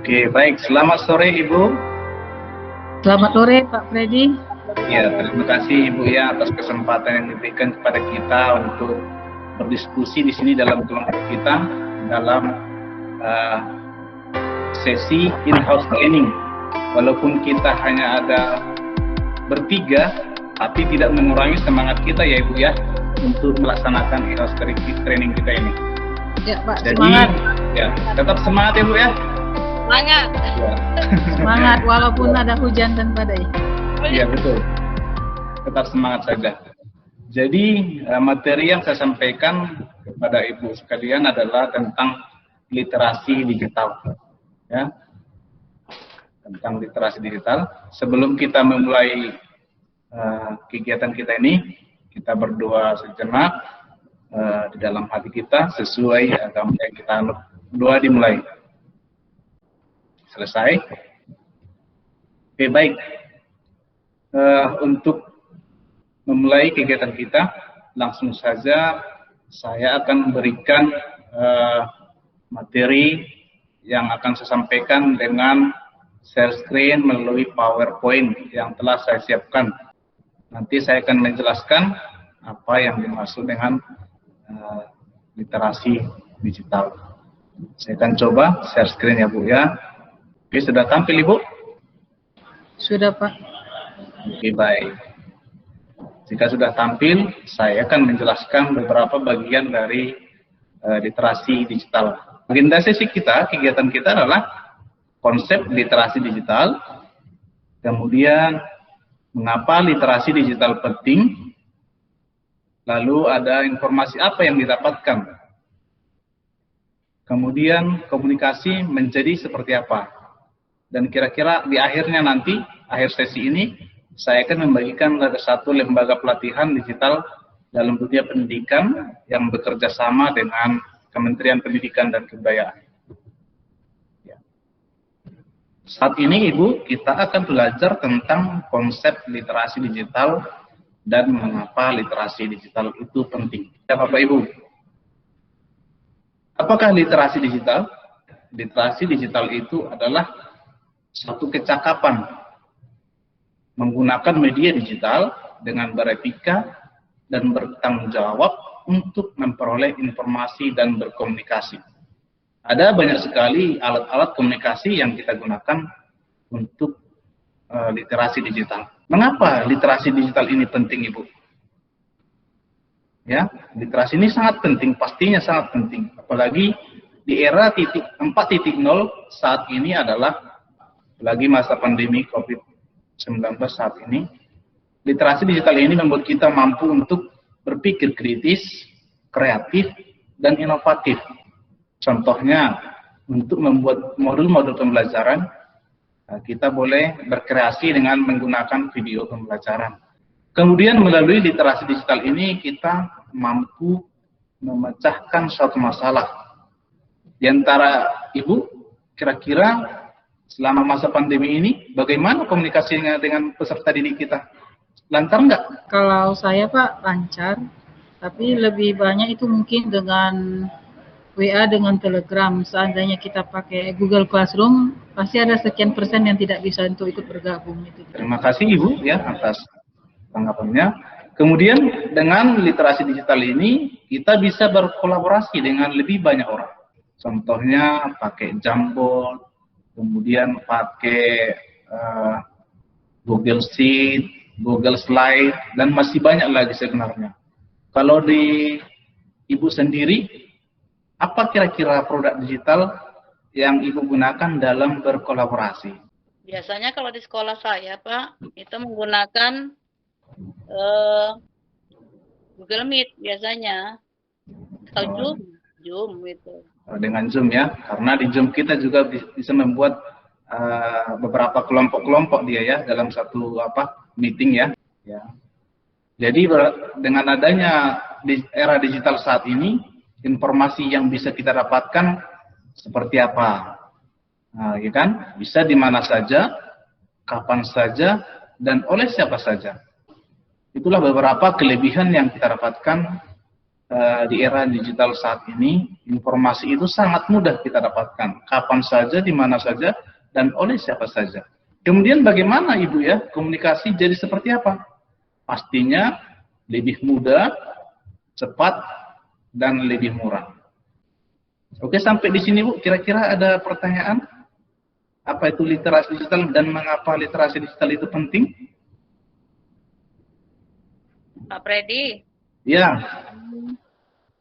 Oke, baik. Selamat sore, Ibu. Selamat sore, Pak Freddy. Ya, terima kasih Ibu ya atas kesempatan yang diberikan kepada kita untuk berdiskusi di sini dalam kelompok kita dalam sesi in-house training. Walaupun kita hanya ada bertiga, tapi tidak mengurangi semangat kita ya Ibu ya untuk melaksanakan in-house training kita ini. Ya Pak, jadi, semangat. Ya, tetap semangat ya Bu ya. Semangat. Ya. Semangat walaupun ada hujan dan badai. Iya betul. Tetap semangat saja. Jadi materi yang saya sampaikan kepada Ibu sekalian adalah tentang literasi digital. Ya. Tentang literasi digital. Sebelum kita memulai kegiatan kita ini, kita berdoa sejenak di dalam hati kita sesuai agama yang kita anut. Doa dimulai. Selesai. Oke, baik. Untuk memulai kegiatan kita, langsung saja saya akan memberikan materi yang akan saya sampaikan dengan share screen melalui PowerPoint yang telah saya siapkan. Nanti saya akan menjelaskan apa yang dimaksud dengan literasi digital. Saya akan coba share screen ya Bu ya. Oke, sudah tampil Ibu? Sudah Pak. Oke, baik. Jika sudah tampil, saya akan menjelaskan beberapa bagian dari literasi digital. Agenda sesi kita, kegiatan kita adalah konsep literasi digital, kemudian mengapa literasi digital penting, lalu ada informasi apa yang didapatkan, kemudian komunikasi menjadi seperti apa. Dan kira-kira di akhirnya nanti, akhir sesi ini, saya akan membagikan ada satu lembaga pelatihan digital dalam dunia pendidikan yang bekerja sama dengan Kementerian Pendidikan dan Kebudayaan. Ya. Saat ini Ibu, kita akan belajar tentang konsep literasi digital dan mengapa literasi digital itu penting. Ya Bapak Ibu, apakah literasi digital? Literasi digital itu adalah satu kecakapan menggunakan media digital dengan beretika dan bertanggung jawab untuk memperoleh informasi dan berkomunikasi. Ada banyak sekali alat-alat komunikasi yang kita gunakan untuk literasi digital. Mengapa literasi digital ini penting Ibu? Ya, literasi ini sangat penting, pastinya sangat penting. Apalagi di era 4.0 saat ini adalah lagi masa pandemi COVID-19 saat ini, literasi digital ini membuat kita mampu untuk berpikir kritis, kreatif, dan inovatif. Contohnya, untuk membuat modul-modul pembelajaran, kita boleh berkreasi dengan menggunakan video pembelajaran. Kemudian melalui literasi digital ini, kita mampu memecahkan suatu masalah. Di antara Ibu, kira-kira selama masa pandemi ini, bagaimana komunikasinya dengan peserta didik kita? Lancar nggak? Kalau saya Pak, lancar. Tapi lebih banyak itu mungkin dengan WA, dengan Telegram. Seandainya kita pakai Google Classroom, pasti ada sekian persen yang tidak bisa untuk ikut bergabung. Terima kasih Ibu ya atas tanggapannya. Kemudian dengan literasi digital ini, kita bisa berkolaborasi dengan lebih banyak orang. Contohnya pakai Jamboard, kemudian pakai Google Sheet, Google Slide, dan masih banyak lagi sebenarnya. Kalau di Ibu sendiri, apa kira-kira produk digital yang Ibu gunakan dalam berkolaborasi? Biasanya kalau di sekolah saya Pak, itu menggunakan Google Meet biasanya, atau Zoom itu. Dengan Zoom ya, karena di Zoom kita juga bisa membuat beberapa kelompok-kelompok dia ya dalam satu meeting ya. Jadi dengan adanya di era digital saat ini, informasi yang bisa kita dapatkan seperti apa, ya kan? Bisa di mana saja, kapan saja, dan oleh siapa saja. Itulah beberapa kelebihan yang kita dapatkan di era digital saat ini, informasi itu sangat mudah kita dapatkan, kapan saja, di mana saja, dan oleh siapa saja. Kemudian bagaimana Ibu ya, komunikasi jadi seperti apa? Pastinya lebih mudah, cepat, dan lebih murah. Oke, sampai di sini Bu, kira-kira ada pertanyaan? Apa itu literasi digital dan mengapa literasi digital itu penting? Pak Freddy, Ya,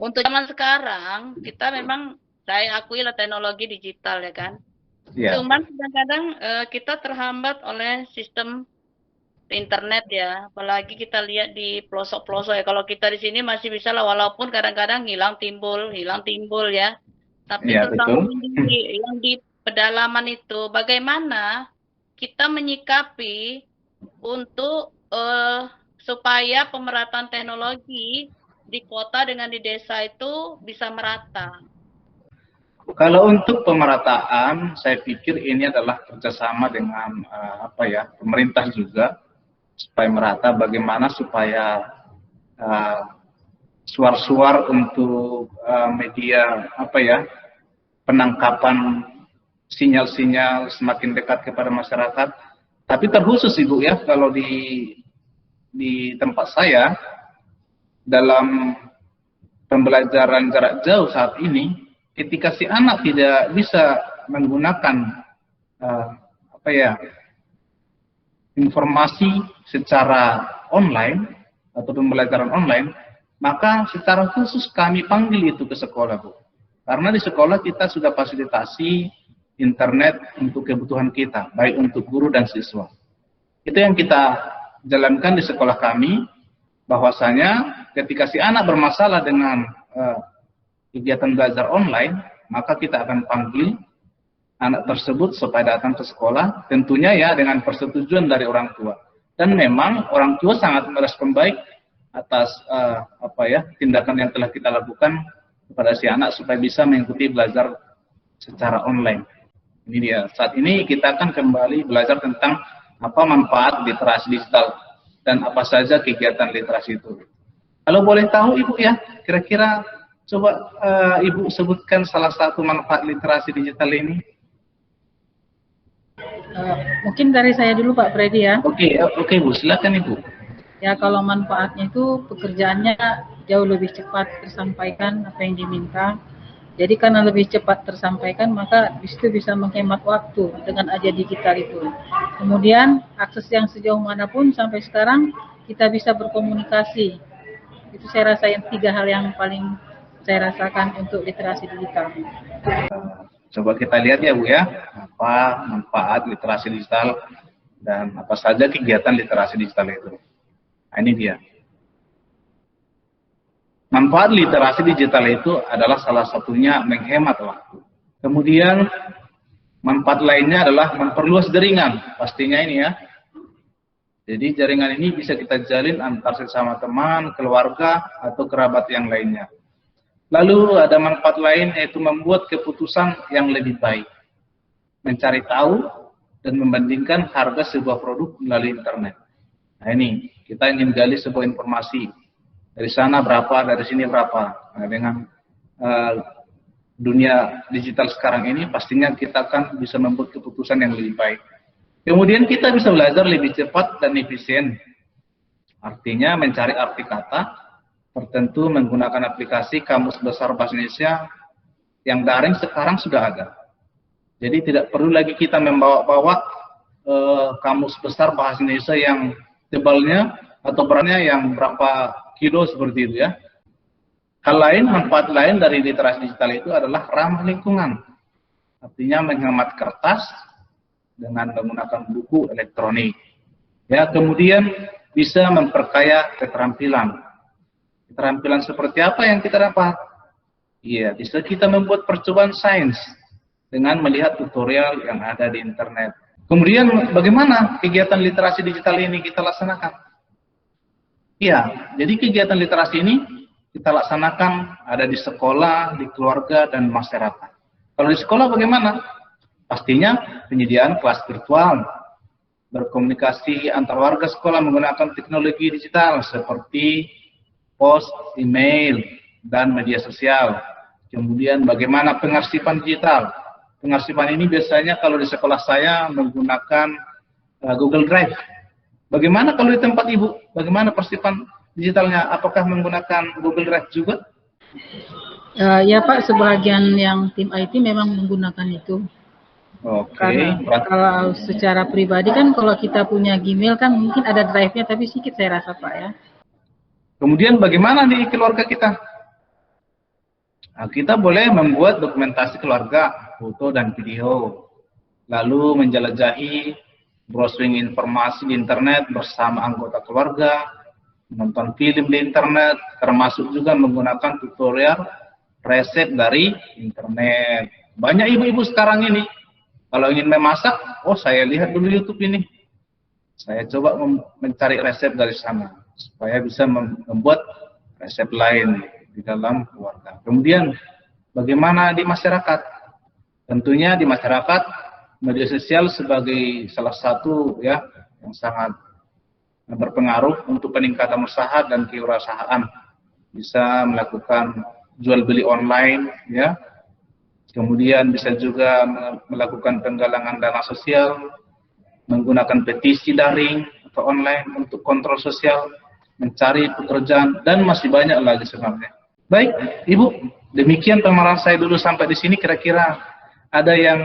untuk zaman sekarang kita memang saya akui lah teknologi digital ya kan. ya, Cuman kadang-kadang kita terhambat oleh sistem internet ya. Apalagi kita lihat di pelosok-pelosok ya. Kalau kita di sini masih bisa lah, walaupun kadang-kadang hilang timbul ya. Tapi ya terutama betul. yang di pedalaman itu, bagaimana kita menyikapi untuk supaya pemerataan teknologi di kota dengan di desa itu bisa merata. Kalau untuk pemerataan, saya pikir ini adalah kerjasama dengan pemerintah juga supaya merata. Bagaimana supaya suar-suar untuk media penangkapan sinyal-sinyal semakin dekat kepada masyarakat. Tapi terkhusus Ibu ya, kalau di tempat saya dalam pembelajaran jarak jauh saat ini, ketika si anak tidak bisa menggunakan informasi secara online atau pembelajaran online, maka secara khusus kami panggil itu ke sekolah, Bu. Karena di sekolah kita sudah fasilitasi internet untuk kebutuhan kita, baik untuk guru dan siswa. Itu yang kita jalankan di sekolah kami, bahwasanya ketika si anak bermasalah dengan kegiatan belajar online, maka kita akan panggil anak tersebut supaya datang ke sekolah, tentunya ya dengan persetujuan dari orang tua. Dan memang orang tua sangat merespon baik atas tindakan yang telah kita lakukan kepada si anak supaya bisa mengikuti belajar secara online. Ini dia. Saat ini kita akan kembali belajar tentang apa manfaat literasi digital dan apa saja kegiatan literasi itu. Kalau boleh tahu Ibu ya, kira-kira coba Ibu sebutkan salah satu manfaat literasi digital ini. Mungkin dari saya dulu Pak Freddy ya. Oke Bu, silakan Ibu. Ya, kalau manfaatnya itu pekerjaannya jauh lebih cepat tersampaikan apa yang diminta. Jadi karena lebih cepat tersampaikan, maka disitu bisa menghemat waktu dengan aja digital itu. Kemudian akses yang sejauh manapun sampai sekarang kita bisa berkomunikasi. Itu saya rasa yang 3 hal yang paling saya rasakan untuk literasi digital. Coba kita lihat ya Bu ya, apa manfaat literasi digital dan apa saja kegiatan literasi digital itu. Nah, ini dia. Manfaat literasi digital itu adalah salah satunya menghemat waktu. Kemudian manfaat lainnya adalah memperluas jaringan, pastinya ini ya. Jadi jaringan ini bisa kita jalin antar sesama teman, keluarga, atau kerabat yang lainnya. Lalu ada manfaat lain yaitu membuat keputusan yang lebih baik. Mencari tahu dan membandingkan harga sebuah produk melalui internet. Nah ini, kita ingin gali sebuah informasi. Dari sana berapa, dari sini berapa. Nah, dengan dunia digital sekarang ini, pastinya kita akan bisa membuat keputusan yang lebih baik. Kemudian kita bisa belajar lebih cepat dan efisien. Artinya mencari arti kata tertentu menggunakan aplikasi Kamus Besar Bahasa Indonesia yang daring sekarang sudah ada. Jadi tidak perlu lagi kita membawa-bawa Kamus Besar Bahasa Indonesia yang tebalnya atau beratnya yang berapa kilo seperti itu ya. Hal lain, manfaat lain dari literasi digital itu adalah ramah lingkungan. Artinya menghemat kertas dengan menggunakan buku elektronik. Ya, kemudian bisa memperkaya keterampilan. Keterampilan seperti apa yang kita dapat? Iya, bisa kita membuat percobaan sains dengan melihat tutorial yang ada di internet. Kemudian bagaimana kegiatan literasi digital ini kita laksanakan? Iya, jadi kegiatan literasi ini kita laksanakan ada di sekolah, di keluarga, dan masyarakat. Kalau di sekolah bagaimana? Pastinya penyediaan kelas virtual, berkomunikasi antar warga sekolah menggunakan teknologi digital seperti pos, email, dan media sosial. Kemudian bagaimana pengarsipan digital. Pengarsipan ini biasanya kalau di sekolah saya menggunakan Google Drive. Bagaimana kalau di tempat Ibu? Bagaimana persiapan digitalnya? Apakah menggunakan Google Drive juga? Ya Pak, sebagian yang tim IT memang menggunakan itu. Oke. Karena kalau secara pribadi kan kalau kita punya Gmail kan mungkin ada drive-nya, tapi sedikit saya rasa Pak ya. Kemudian bagaimana di keluarga kita? Nah, kita boleh membuat dokumentasi keluarga, foto dan video. Lalu menjelajahi, browsing informasi di internet bersama anggota keluarga, menonton film di internet, termasuk juga menggunakan tutorial resep dari internet. Banyak ibu-ibu sekarang ini, kalau ingin memasak, oh saya lihat dulu YouTube ini. Saya coba mencari resep dari sana, supaya bisa membuat resep lain di dalam keluarga. Kemudian, bagaimana di masyarakat? Tentunya di masyarakat, media sosial sebagai salah satu ya yang sangat berpengaruh untuk peningkatan usaha dan kewirausahaan. Bisa melakukan jual beli online, ya. Kemudian bisa juga melakukan penggalangan dana sosial, menggunakan petisi daring atau online untuk kontrol sosial, mencari pekerjaan, dan masih banyak lagi sebenarnya. Baik, Ibu, demikian pemaparan saya dulu sampai di sini. Kira-kira ada yang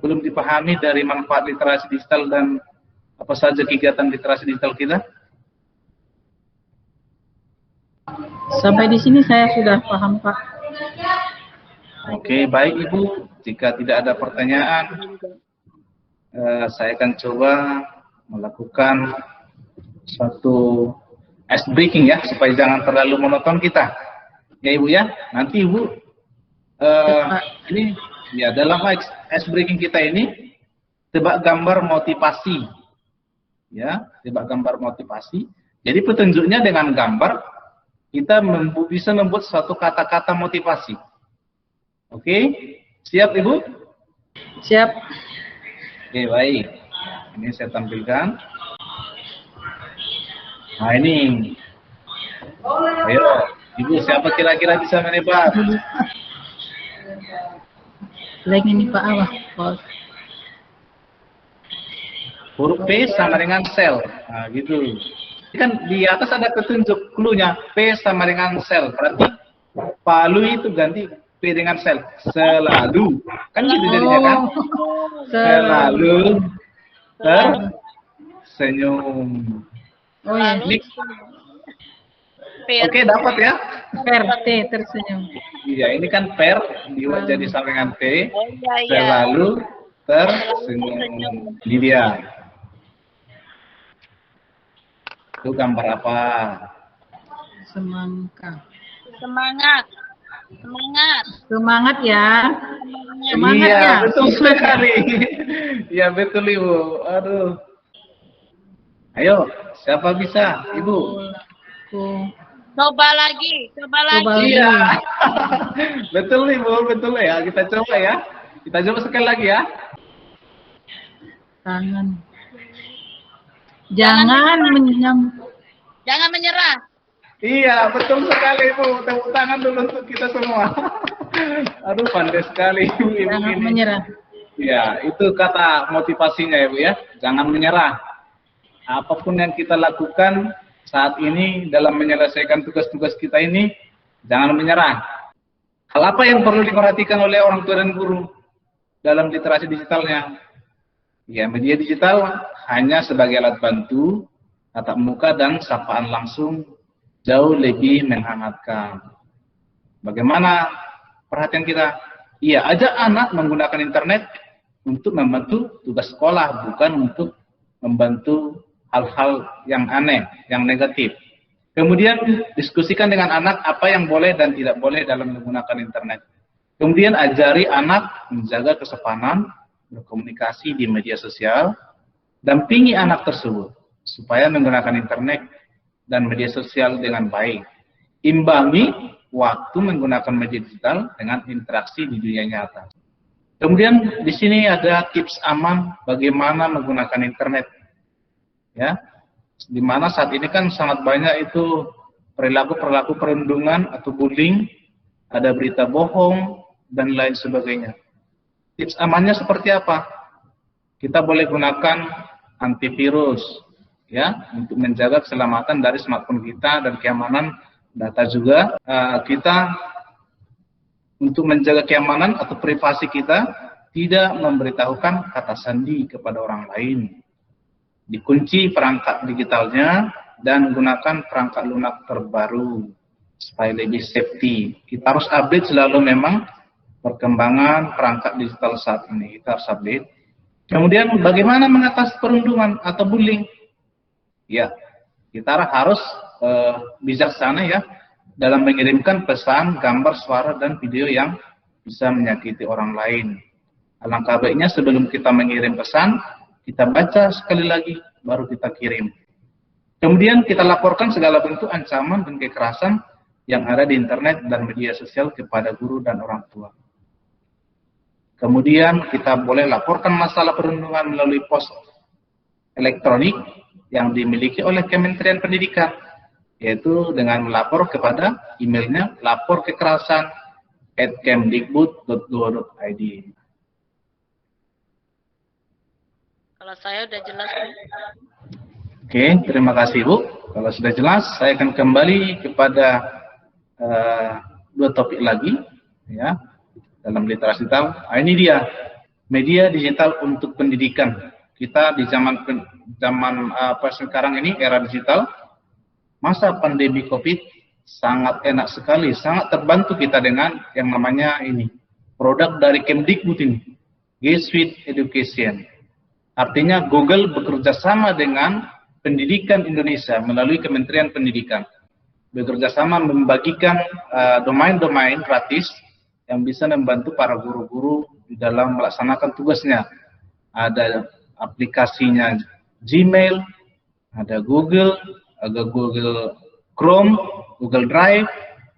belum dipahami dari manfaat literasi digital dan apa saja kegiatan literasi digital kita? Sampai di sini saya sudah paham Pak. Oke, baik Ibu. Jika tidak ada pertanyaan, saya akan coba melakukan suatu ice breaking ya, supaya jangan terlalu monoton kita. Ya Ibu ya, nanti Ibu, ini ya dalam ice breaking kita ini, tebak gambar motivasi. Ya, tebak gambar motivasi. Jadi petunjuknya dengan gambar, kita bisa membuat suatu kata-kata motivasi. Oke, siap Ibu? Siap. Oke, baik. Ini saya tampilkan. Nah ini. Ayo, Ibu siapa kira-kira bisa menebak? Lagi ini Pak Awah. Huruf P sama dengan sel. Nah gitu. Ini kan di atas ada petunjuk clue-nya. P sama dengan sel. Berarti palu itu ganti P dengan sel. Selalu. Kan gitu jadinya kan? Selalu tersenyum. Oh ya. Oke, dapat ya? Per T tersenyum. Iya, ini kan per dibuat jadi sampingan T. Selalu tersenyum. Ini dia. Itu gambar apa? Semangka. Semangat. Semangat. Semangat ya. Semangat Iya, ya. betul sekali. Iya, betul Ibu. Aduh. Ayo, siapa bisa? Ibu. Coba lagi, coba lagi. Iya. Betul Ibu, betul ya. Kita coba ya. Kita coba sekali lagi ya. Tangan. Jangan Jangan menyerah. Iya, betul sekali Ibu. Tepuk tangan dulu untuk kita semua. Aduh, pandai sekali Ibu jangan ini. menyerah. Ya, itu kata motivasinya ya Bu ya. Jangan menyerah. Apapun yang kita lakukan saat ini dalam menyelesaikan tugas-tugas kita ini, jangan menyerah. Hal apa yang perlu diperhatikan oleh orang tua dan guru dalam literasi digitalnya? Ya, media digital hanya sebagai alat bantu, tatap muka dan sapaan langsung jauh lebih menghangatkan. Bagaimana perhatian kita? Iya, ajak anak menggunakan internet untuk membantu tugas sekolah, bukan untuk membantu hal-hal yang aneh, yang negatif. Kemudian diskusikan dengan anak apa yang boleh dan tidak boleh dalam menggunakan internet. Kemudian ajari anak menjaga kesopanan, berkomunikasi di media sosial, dampingi anak tersebut supaya menggunakan internet dan media sosial dengan baik. Imbangi waktu menggunakan media digital dengan interaksi di dunia nyata. Kemudian di sini ada tips aman bagaimana menggunakan internet. Ya, di mana saat ini kan sangat banyak itu perilaku perundungan atau bullying ada berita bohong, dan lain sebagainya. Tips amannya seperti apa? Kita boleh gunakan antivirus, ya, untuk menjaga keselamatan dari smartphone kita dan keamanan data juga. Kita untuk menjaga keamanan atau privasi kita tidak memberitahukan kata sandi kepada orang lain. Dikunci perangkat digitalnya dan gunakan perangkat lunak terbaru supaya lebih safety. Kita harus update selalu memang perkembangan perangkat digital saat ini. Kita harus update. Kemudian bagaimana mengatasi perundungan atau bullying? Ya, kita harus bijaksana ya dalam mengirimkan pesan, gambar, suara, dan video yang bisa menyakiti orang lain. Alangkah baiknya sebelum kita mengirim pesan, kita baca sekali lagi, baru kita kirim. Kemudian kita laporkan segala bentuk ancaman dan kekerasan yang ada di internet dan media sosial kepada guru dan orang tua. Kemudian kita boleh laporkan masalah perundungan melalui pos elektronik yang dimiliki oleh Kementerian Pendidikan, yaitu dengan melapor kepada emailnya laporkekerasan@kemdikbud.go.id. Kalau saya udah jelas. Oke, terima kasih Bu. Kalau sudah jelas, saya akan kembali kepada dua topik lagi, ya, dalam literasi digital. Ini dia media digital untuk pendidikan. Kita di zaman sekarang ini, era digital, masa pandemi COVID, sangat enak sekali, sangat terbantu kita dengan yang namanya ini produk dari Kemdikbud ini, G Suite Education. Artinya Google bekerja sama dengan Pendidikan Indonesia melalui Kementerian Pendidikan. Bekerja sama membagikan domain-domain gratis yang bisa membantu para guru-guru di dalam melaksanakan tugasnya. Ada aplikasinya Gmail, ada Google Chrome, Google Drive,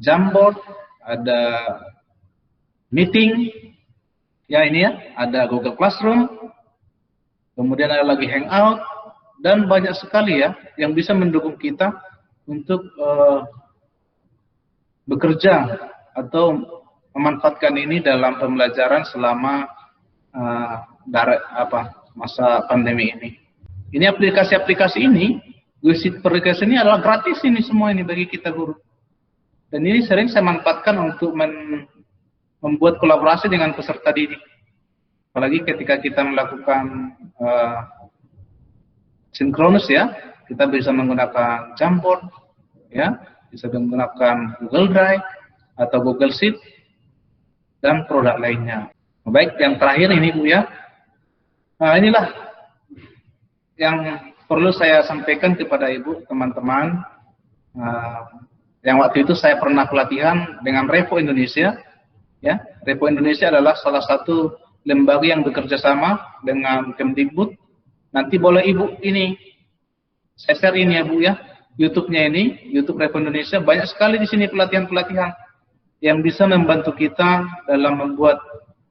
Jamboard, ada Meeting, ya ini ya, ada Google Classroom, kemudian ada lagi Hangout, dan banyak sekali ya yang bisa mendukung kita untuk bekerja atau memanfaatkan ini dalam pembelajaran selama masa pandemi ini. Ini aplikasi-aplikasi ini, aplikasi ini adalah gratis ini semua ini bagi kita guru. Dan ini sering saya manfaatkan untuk membuat kolaborasi dengan peserta didik. Apalagi ketika kita melakukan sinkronus ya, kita bisa menggunakan Jamboard, ya, bisa menggunakan Google Drive atau Google Sheet dan produk lainnya. Baik, yang terakhir ini Bu ya, inilah yang perlu saya sampaikan kepada Ibu, teman-teman. Yang waktu itu saya pernah pelatihan dengan Revo Indonesia, ya. Revo Indonesia adalah salah satu lembaga yang bekerja sama dengan Kemdikbud. Nanti boleh Ibu ini, saya share ini ya Bu ya, YouTube-nya ini, YouTube Revo Indonesia, banyak sekali di sini pelatihan-pelatihan yang bisa membantu kita dalam membuat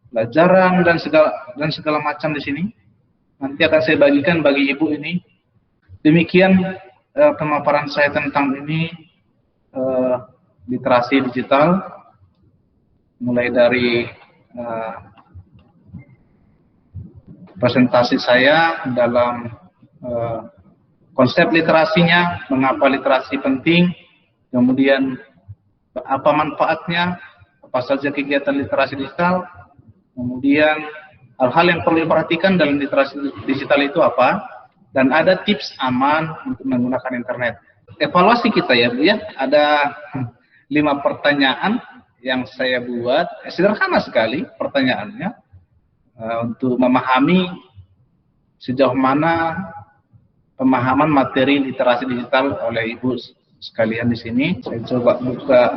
pelajaran dan segala macam di sini. Nanti akan saya bagikan bagi Ibu ini. Demikian pemaparan saya tentang ini, literasi digital, mulai dari presentasi saya dalam konsep literasinya, mengapa literasi penting, kemudian apa manfaatnya, apa saja kegiatan literasi digital, kemudian hal-hal yang perlu diperhatikan dalam literasi digital itu apa, dan ada tips aman untuk menggunakan internet. Evaluasi kita ya Bu ya, ada 5 pertanyaan yang saya buat, sederhana sekali pertanyaannya, untuk memahami sejauh mana pemahaman materi literasi digital oleh Ibu sekalian di sini. Saya coba buka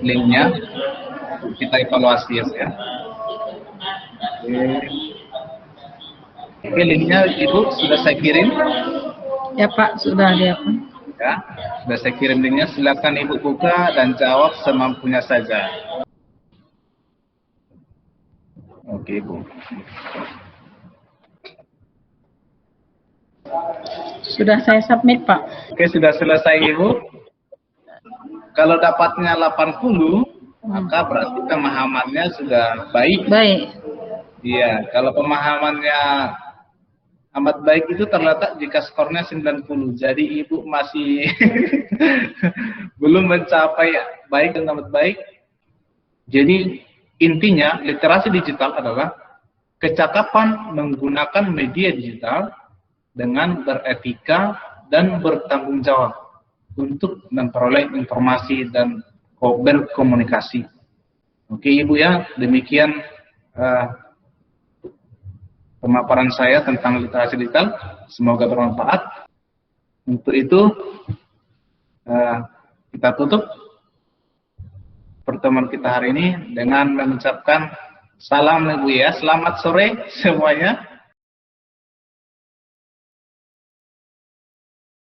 linknya, kita evaluasi ya. Oke, linknya Ibu sudah saya kirim. Ya Pak, sudah lihat. Ya, sudah saya kirim linknya. Silakan Ibu buka dan jawab semampunya saja. Oke, Bu. Sudah saya submit, Pak. Oke, sudah selesai, Ibu. Kalau dapatnya 80, maka berarti pemahamannya sudah baik. Baik. Iya, kalau pemahamannya amat baik itu terletak jika skornya 90. Jadi Ibu masih belum mencapai baik dan amat baik. Jadi intinya literasi digital adalah kecakapan menggunakan media digital dengan beretika dan bertanggung jawab untuk memperoleh informasi dan berkomunikasi. Oke Ibu ya, demikian pemaparan saya tentang literasi digital. Semoga bermanfaat. Untuk itu kita tutup pertemuan kita hari ini dengan mengucapkan salam Ibu ya. Selamat sore semuanya.